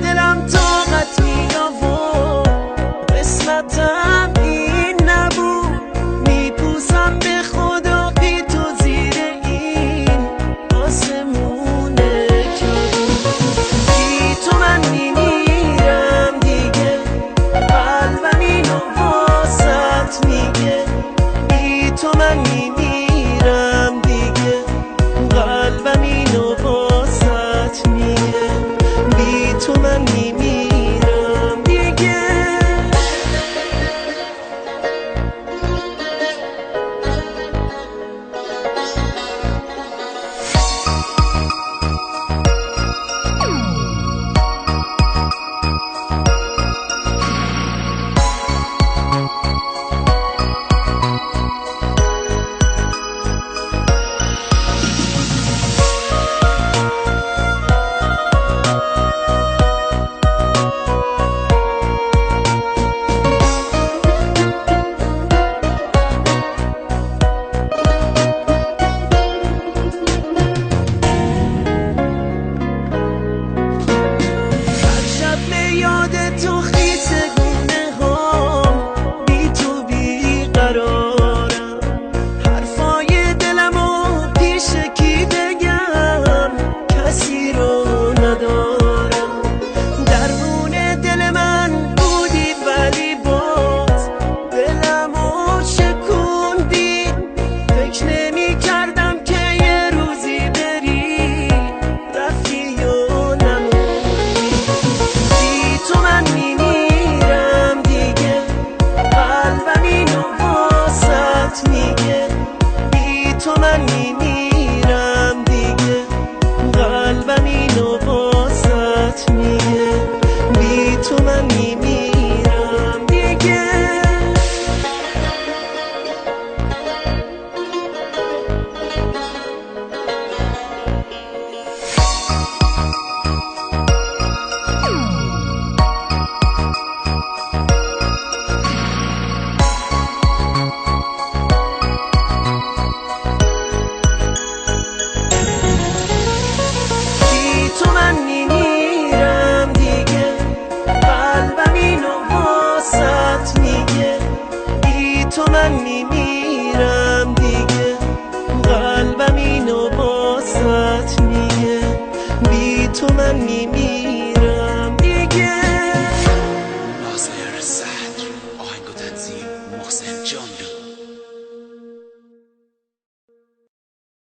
دلم طاقت می‌آورد، قسمتم این نبود. میپوسم به خدا بی تو زیر این آسمون کبود. بی تو من میمیرم دیگه، قلبم اینو واسط میگه. بی تو من میمیرم دیگه، قلبم اینو واسط میگه. بی تو من میمیرم دیگه. یاد تو خیسه گونه ها، بی تو بی قرارم. حرفای دلمو پیش کی بگم، کسی رو ندارم. درون دل من بودی ولی باز دلمو شکوندی. فکر نمی کردم که یه روزی بری، رفتی و نموندی. تو من میمیرم دیگه، قلبم اینو واسط میگه. بی تو من میمیرم دیگه، قلبم اینو واسط میگه. بی تو من میمیرم دیگه. تو من میمیرم دیگه، قلبم اینو واسط میگه. بی تو من میمیرم دیگه، قلبم اینو واسط میگه. بی تو من میمیرم.